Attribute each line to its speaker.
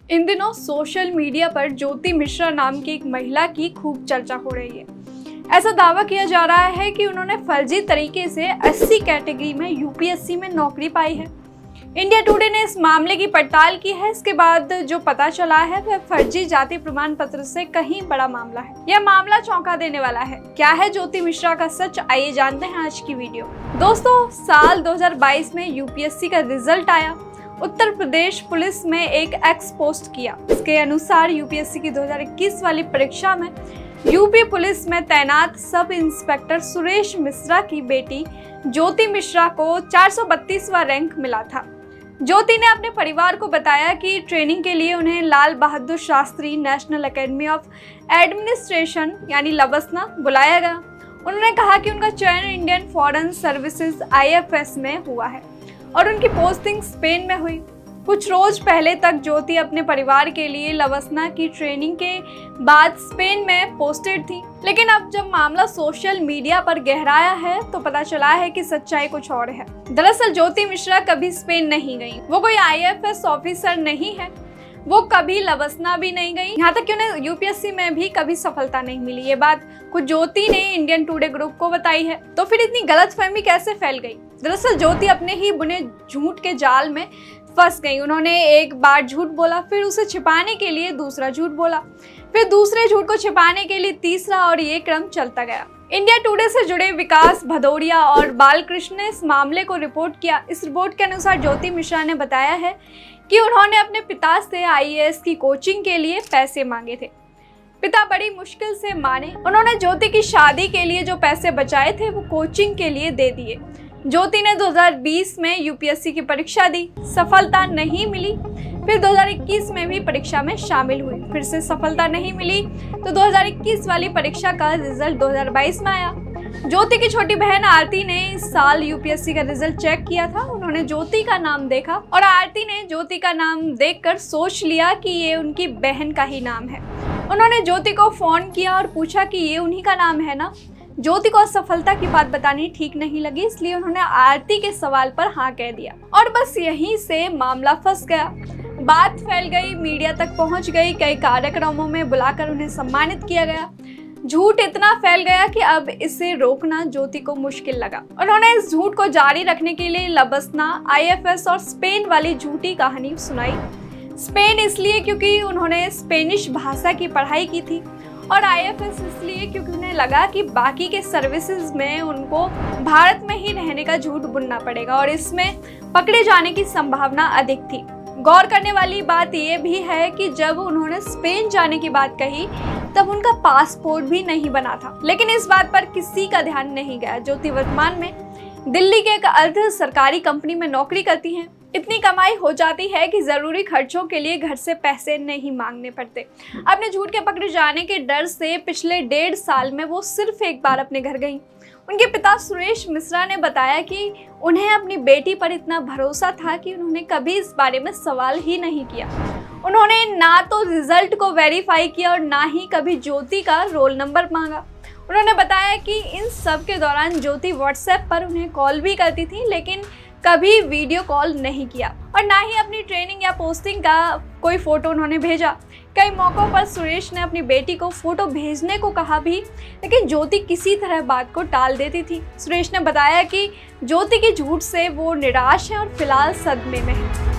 Speaker 1: इन दिनों social media पर ज्योति मिश्रा नाम की एक महिला की खूब चर्चा हो रही है। ऐसा दावा किया जा रहा है कि उन्होंने फर्जी तरीके से 80 कैटेगरी में यूपीएससी में नौकरी पाई है। इंडिया टुडे ने इस मामले की पड़ताल की है। इसके बाद जो पता चला है वह फर्जी जाति प्रमाण पत्र से कहीं बड़ा मामला है। यह मामला चौंका देने वाला है। क्या है ज्योति मिश्रा का सच, आइए जानते हैं आज की वीडियो। दोस्तों, साल 2022 में यूपीएससी का रिजल्ट आया। उत्तर प्रदेश पुलिस में एक एक्स पोस्ट किया। इसके अनुसार यूपीएससी की 2021 वाली परीक्षा में यूपी पुलिस में तैनात सब इंस्पेक्टर सुरेश मिश्रा की बेटी ज्योति मिश्रा को 432वां रैंक मिला था। ज्योति ने अपने परिवार को बताया कि ट्रेनिंग के लिए उन्हें Lal Bahadur Shastri national academy of administration यानी लबसना बुलाया गया। उन्होंने कहा कि उनका चयन इंडियन फॉरेन सर्विसेज IFS में हुआ है और उनकी पोस्टिंग स्पेन में हुई। कुछ रोज पहले तक ज्योति अपने परिवार के लिए लबसना की ट्रेनिंग के बाद स्पेन में पोस्टेड थी, लेकिन अब जब मामला सोशल मीडिया पर गहराया है तो पता चला है कि सच्चाई कुछ और है। दरअसल ज्योति मिश्रा कभी स्पेन नहीं गई। वो कोई IFS ऑफिसर नहीं है। वो कभी लबसना भी नहीं गई। यहाँ तक कि उन्हें यूपीएससी में भी कभी सफलता नहीं मिली। ये बात खुद ज्योति ने इंडियन टुडे ग्रुप को बताई है। तो फिर इतनी गलतफहमी कैसे फैल गई? दरअसल ज्योति अपने ही बुने झूठ के जाल में फंस गई। उन्होंने एक बार झूठ बोला, फिर उसे छिपाने के लिए दूसरा झूठ बोला, फिर दूसरे झूठ को छिपाने के लिए तीसरा, और ये क्रम चलता गया। इंडिया टुडे से जुड़े विकास भदौरिया और बालकृष्ण ने इस मामले को रिपोर्ट किया। इस रिपोर्ट के अनुसार ज्योति मिश्रा ने बताया है कि उन्होंने अपने पिता से IAS की कोचिंग के लिए पैसे मांगे थे। पिता बड़ी मुश्किल से माने। उन्होंने ज्योति की शादी के लिए जो पैसे बचाए थे वो कोचिंग के लिए दे दिए। ज्योति ने 2020 में यूपीएससी की परीक्षा दी, सफलता नहीं मिली। फिर 2021 में भी परीक्षा में शामिल हुई, फिर से सफलता नहीं मिली। तो 2021 वाली परीक्षा का रिजल्ट 2022 में आया। ज्योति की छोटी बहन आरती ने इस साल यूपीएससी का रिजल्ट चेक किया था। उन्होंने ज्योति का नाम देखा और आरती ने ज्योति का नाम देखकर सोच लिया कि ये उनकी बहन का ही नाम है। उन्होंने ज्योति को फोन किया और पूछा कि ये उन्हीं का नाम है ना। ज्योति को असफलता की बात बतानी ठीक नहीं लगी, इसलिए उन्होंने आरती के सवाल पर हाँ कह दिया और बस यहीं से मामला फंस गया। बात फैल गई, मीडिया तक पहुंच गई, कई कार्यक्रमों में बुलाकर उन्हें सम्मानित किया गया। झूठ इतना फैल गया कि अब इसे रोकना ज्योति को मुश्किल लगा। उन्होंने इस झूठ को जारी रखने के लिए लबसना, IFS और स्पेन वाली झूठी कहानी सुनाई। स्पेन इसलिए क्योंकि उन्होंने स्पेनिश भाषा की पढ़ाई की थी और IFS इसलिए क्योंकि उन्हें लगा कि बाकी के सर्विसेज में उनको भारत में ही रहने का झूठ बुनना पड़ेगा और इसमें पकड़े जाने की संभावना अधिक थी। गौर करने वाली बात यह भी है कि जब उन्होंने स्पेन जाने की बात कही तब उनका पासपोर्ट भी नहीं बना था, लेकिन इस बात पर किसी का ध्यान नहीं गया। ज्योति वर्तमान में दिल्ली के एक अर्ध सरकारी कंपनी में नौकरी करती हैं। इतनी कमाई हो जाती है कि जरूरी खर्चों के लिए घर से पैसे नहीं मांगने पड़ते। अपने झूठ के पकड़े जाने के डर से पिछले 1.5 साल में वो सिर्फ एक बार अपने घर गईं। उनके पिता सुरेश मिश्रा ने बताया कि उन्हें अपनी बेटी पर इतना भरोसा था कि उन्होंने कभी इस बारे में सवाल ही नहीं किया। उन्होंने ना तो रिजल्ट को वेरीफाई किया और ना ही कभी ज्योति का रोल नंबर मांगा। उन्होंने बताया कि इन सब के दौरान ज्योति व्हाट्सएप पर उन्हें कॉल भी करती थी, लेकिन कभी वीडियो कॉल नहीं किया और ना ही अपनी ट्रेनिंग या पोस्टिंग का कोई फोटो उन्होंने भेजा। कई मौक़ों पर सुरेश ने अपनी बेटी को फोटो भेजने को कहा भी, लेकिन ज्योति किसी तरह बात को टाल देती थी। सुरेश ने बताया कि ज्योति के झूठ से वो निराश है और फिलहाल सदमे में है।